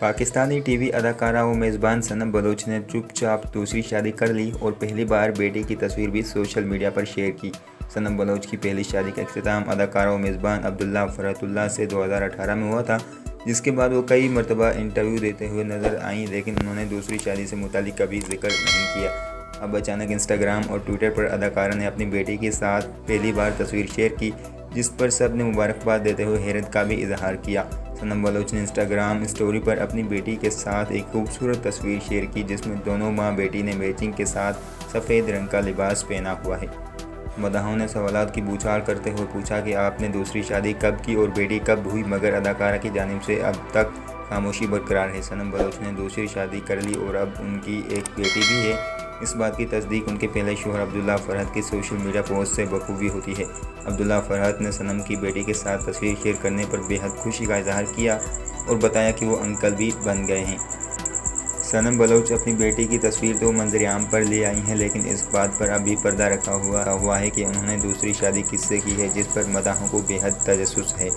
Pakistani TV अदाकारा व मेज़बान सनम बलोच ने चुपचाप दूसरी शादी कर ली और पहली बार बेटे की तस्वीर भी सोशल मीडिया पर शेयर की। सनम बलोच की पहली शादी का इख्तिताम अदाकारा व मेज़बान अब्दुल्ला फ़रहतुल्लाह से 2018 में हुआ था, जिसके बाद वो कई मरतबा इंटरव्यू देते हुए नजर आईं, लेकिन उन्होंने दूसरी शादी से मुतालिक कभी जिक्र नहीं किया। अब अचानक इंस्टाग्राम और ट्विटर पर अदाकारा ने अपनी बेटी के साथ पहली बार तस्वीर शेयर की, जिस पर सब ने मुबारकबाद देते हुए हैरत का भी इजहार किया। सनम बलोच ने इंस्टाग्राम स्टोरी पर अपनी बेटी के साथ एक खूबसूरत तस्वीर शेयर की, जिसमें दोनों माँ बेटी ने मैचिंग के साथ सफ़ेद रंग का लिबास पहना हुआ है। मदाहों ने सवालात की बौछार करते हुए पूछा कि आपने दूसरी शादी कब की और बेटी कब हुई, मगर अदाकारा की जानिब से अब तक खामोशी बरकरार है। सनम बलोच ने दूसरी शादी कर ली और अब उनकी एक बेटी भी है। इस बात की तस्दीक उनके पहले शौहर अब्दुल्ला फ़रहत की सोशल मीडिया पोस्ट से बखूबी होती है। अब्दुल्ला फ़रहत ने सनम की बेटी के साथ तस्वीर शेयर करने पर बेहद खुशी का इजहार किया और बताया कि वो अंकल भी बन गए हैं। सनम बलोच अपनी बेटी की तस्वीर तो मंजर-ए-आम पर ले आई हैं, लेकिन इस बात पर अभी पर्दा रखा हुआ है कि उन्होंने दूसरी शादी किससे की है, जिस पर मदाहों को बेहद तजस्सुस है।